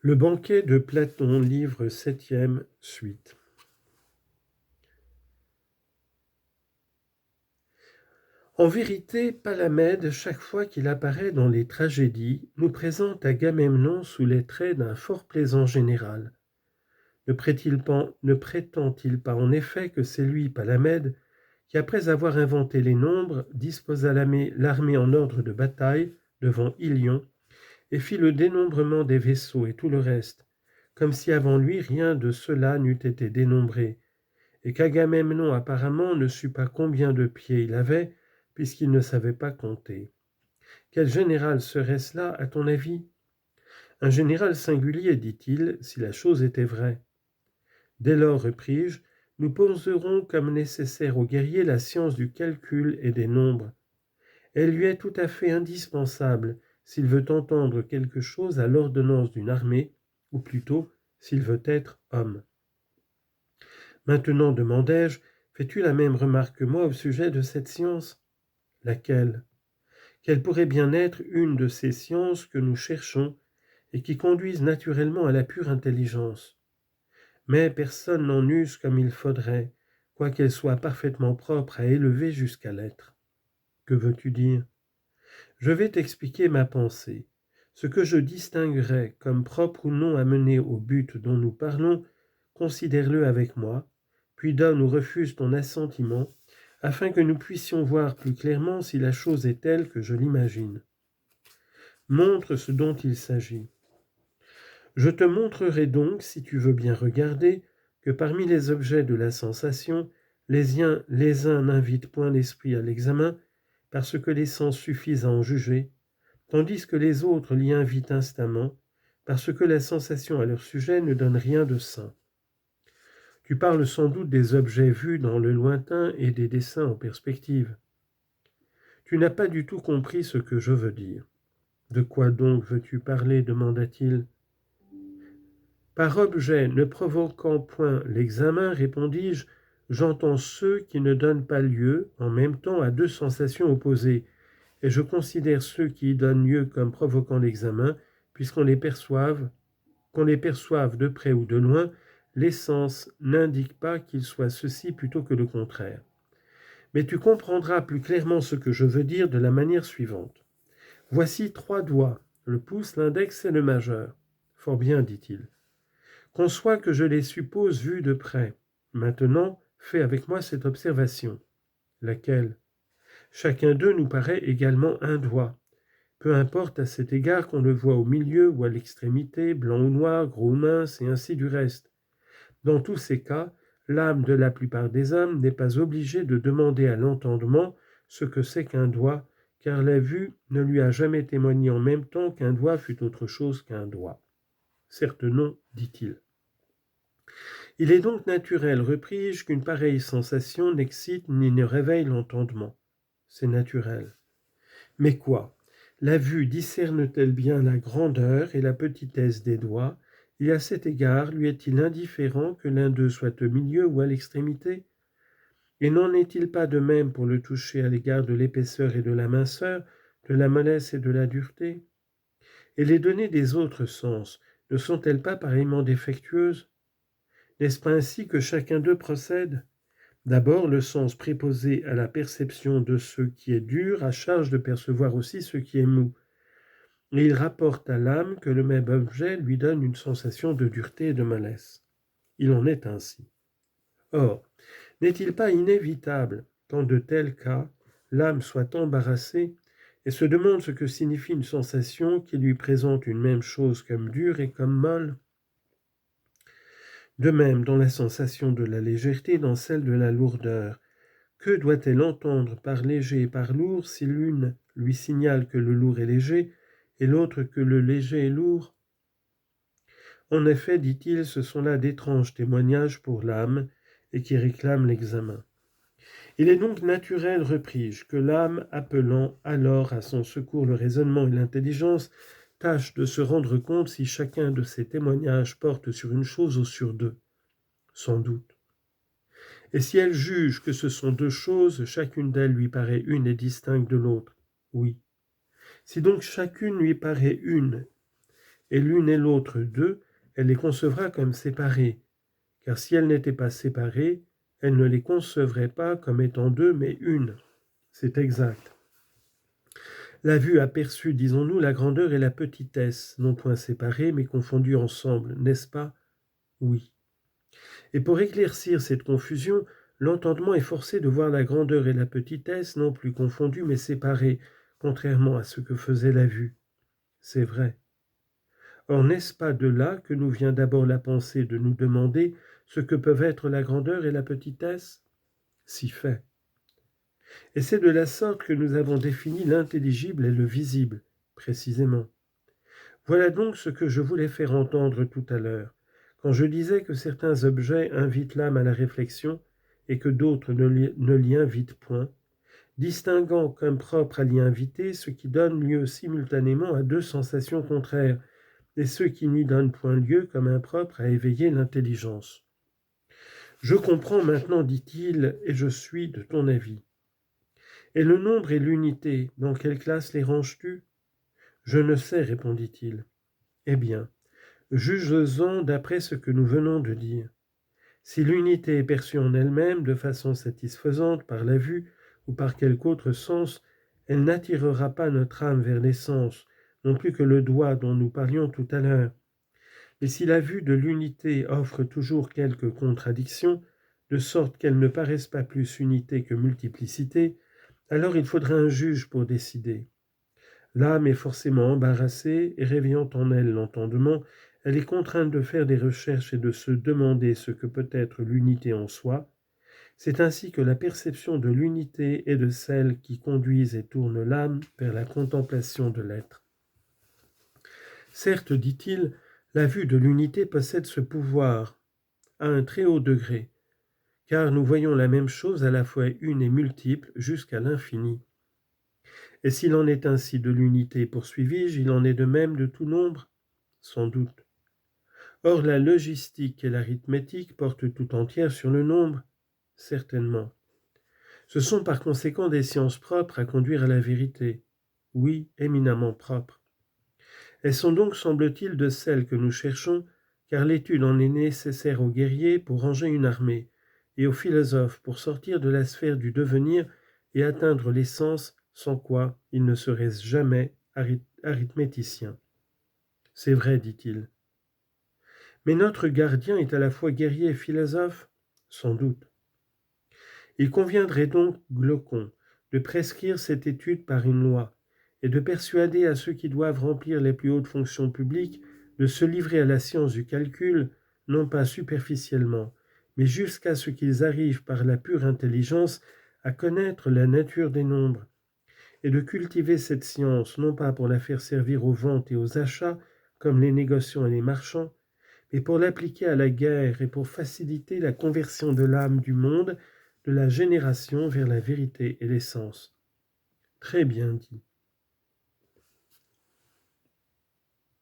Le banquet de Platon, livre 7e, suite. En vérité, Palamède, chaque fois qu'il apparaît dans les tragédies, nous présente Agamemnon sous les traits d'un fort plaisant général. Ne prétend-il pas en effet que c'est lui, Palamède, qui, après avoir inventé les nombres, disposa l'armée en ordre de bataille devant Ilion et fit le dénombrement des vaisseaux et tout le reste, comme si avant lui rien de cela n'eût été dénombré, et qu'Agamemnon apparemment ne sut pas combien de pieds il avait, puisqu'il ne savait pas compter. Quel général serait-ce là, à ton avis ? Un général singulier, dit-il, si la chose était vraie. Dès lors, repris-je, nous poserons comme nécessaire aux guerriers la science du calcul et des nombres. Elle lui est tout à fait indispensable s'il veut entendre quelque chose à l'ordonnance d'une armée, ou plutôt s'il veut être homme. Maintenant, demandai-je, fais-tu la même remarque que moi au sujet de cette science ? Laquelle ? Qu'elle pourrait bien être une de ces sciences que nous cherchons et qui conduisent naturellement à la pure intelligence. Mais personne n'en use comme il faudrait, quoiqu'elle soit parfaitement propre à élever jusqu'à l'être. Que veux-tu dire ? Je vais t'expliquer ma pensée. Ce que je distinguerai comme propre ou non à mener au but dont nous parlons, considère-le avec moi, puis donne ou refuse ton assentiment, afin que nous puissions voir plus clairement si la chose est telle que je l'imagine. Montre ce dont il s'agit. Je te montrerai donc, si tu veux bien regarder, que parmi les objets de la sensation, les uns n'invitent point l'esprit à l'examen, parce que les sens suffisent à en juger, tandis que les autres l'y invitent instamment, parce que la sensation à leur sujet ne donne rien de sain. Tu parles sans doute des objets vus dans le lointain et des dessins en perspective. Tu n'as pas du tout compris ce que je veux dire. De quoi donc veux-tu parler ? Demanda-t-il. Par objet ne provoquant point l'examen, répondis-je, j'entends ceux qui ne donnent pas lieu en même temps à deux sensations opposées, et je considère ceux qui y donnent lieu comme provoquant l'examen, puisqu'on les perçoive de près ou de loin, les sens n'indiquent pas qu'ils soient ceci plutôt que le contraire. Mais tu comprendras plus clairement ce que je veux dire de la manière suivante. Voici 3 doigts, le pouce, l'index et le majeur. Fort bien, dit-il. Conçois que je les suppose vus de près. Maintenant, fais avec moi cette observation. Laquelle ? Chacun d'eux nous paraît également un doigt. Peu importe à cet égard qu'on le voit au milieu ou à l'extrémité, blanc ou noir, gros ou mince, et ainsi du reste. Dans tous ces cas, l'âme de la plupart des hommes n'est pas obligée de demander à l'entendement ce que c'est qu'un doigt, car la vue ne lui a jamais témoigné en même temps qu'un doigt fût autre chose qu'un doigt. Certes non, dit-il. Il est donc naturel, repris-je, qu'une pareille sensation n'excite ni ne réveille l'entendement. C'est naturel. Mais quoi ? La vue discerne-t-elle bien la grandeur et la petitesse des doigts, et à cet égard lui est-il indifférent que l'un d'eux soit au milieu ou à l'extrémité ? Et n'en est-il pas de même pour le toucher à l'égard de l'épaisseur et de la minceur, de la mollesse et de la dureté ? Et les données des autres sens ne sont-elles pas pareillement défectueuses ? N'est-ce pas ainsi que chacun d'eux procède ? D'abord, le sens préposé à la perception de ce qui est dur a charge de percevoir aussi ce qui est mou. Et il rapporte à l'âme que le même objet lui donne une sensation de dureté et de mollesse. Il en est ainsi. Or, n'est-il pas inévitable qu'en de tels cas, l'âme soit embarrassée et se demande ce que signifie une sensation qui lui présente une même chose comme dure et comme molle ? De même, dans la sensation de la légèreté, dans celle de la lourdeur. Que doit-elle entendre par léger et par lourd si l'une lui signale que le lourd est léger et l'autre que le léger est lourd ? En effet, dit-il, ce sont là d'étranges témoignages pour l'âme et qui réclament l'examen. Il est donc naturel, repris-je, que l'âme, appelant alors à son secours le raisonnement et l'intelligence, tâche de se rendre compte si chacun de ces témoignages porte sur une chose ou sur deux. Sans doute. Et si elle juge que ce sont deux choses, chacune d'elles lui paraît une et distincte de l'autre. Oui. Si donc chacune lui paraît une, et l'une et l'autre d'eux, elle les concevra comme séparées, car si elles n'étaient pas séparées, elle ne les concevrait pas comme étant deux, mais une. C'est exact. La vue aperçut, disons-nous, la grandeur et la petitesse, non point séparées, mais confondues ensemble, n'est-ce pas? Oui. Et pour éclaircir cette confusion, l'entendement est forcé de voir la grandeur et la petitesse non plus confondues, mais séparées, contrairement à ce que faisait la vue. C'est vrai. Or, n'est-ce pas de là que nous vient d'abord la pensée de nous demander ce que peuvent être la grandeur et la petitesse? Si fait. Et c'est de la sorte que nous avons défini l'intelligible et le visible, précisément. Voilà donc ce que je voulais faire entendre tout à l'heure, quand je disais que certains objets invitent l'âme à la réflexion et que d'autres ne l'y invitent point, distinguant comme propre à l'y inviter ce qui donne lieu simultanément à deux sensations contraires, et ce qui n'y donne point lieu comme impropre à éveiller l'intelligence. Je comprends maintenant, dit-il, et je suis de ton avis. Et le nombre et l'unité, dans quelle classe les ranges-tu? Je ne sais, répondit-il. Eh bien, juge-en d'après ce que nous venons de dire. Si l'unité est perçue en elle-même de façon satisfaisante par la vue ou par quelque autre sens, elle n'attirera pas notre âme vers l'essence, non plus que le doigt dont nous parlions tout à l'heure. Mais si la vue de l'unité offre toujours quelques contradictions, de sorte qu'elle ne paraisse pas plus unité que multiplicité, alors il faudra un juge pour décider. L'âme est forcément embarrassée et réveillant en elle l'entendement, elle est contrainte de faire des recherches et de se demander ce que peut être l'unité en soi. C'est ainsi que la perception de l'unité est de celles qui conduisent et tournent l'âme vers la contemplation de l'être. Certes, dit-il, la vue de l'unité possède ce pouvoir à un très haut degré, car nous voyons la même chose à la fois une et multiple jusqu'à l'infini. Et s'il en est ainsi de l'unité, poursuivis-je, il en est de même de tout nombre? Sans doute. Or, la logistique et l'arithmétique portent tout entière sur le nombre? Certainement. Ce sont par conséquent des sciences propres à conduire à la vérité. Oui, éminemment propres. Elles sont donc, semble-t-il, de celles que nous cherchons, car l'étude en est nécessaire aux guerriers pour ranger une armée, et aux philosophes pour sortir de la sphère du devenir et atteindre l'essence, sans quoi ils ne seraient jamais arithméticiens. C'est vrai, dit-il. Mais notre gardien est à la fois guerrier et philosophe? Sans doute. Il conviendrait donc, Glaucon, de prescrire cette étude par une loi, et de persuader à ceux qui doivent remplir les plus hautes fonctions publiques de se livrer à la science du calcul, non pas superficiellement, mais jusqu'à ce qu'ils arrivent par la pure intelligence à connaître la nature des nombres, et de cultiver cette science non pas pour la faire servir aux ventes et aux achats, comme les négociants et les marchands, mais pour l'appliquer à la guerre et pour faciliter la conversion de l'âme du monde, de la génération vers la vérité et l'essence. Très bien dit.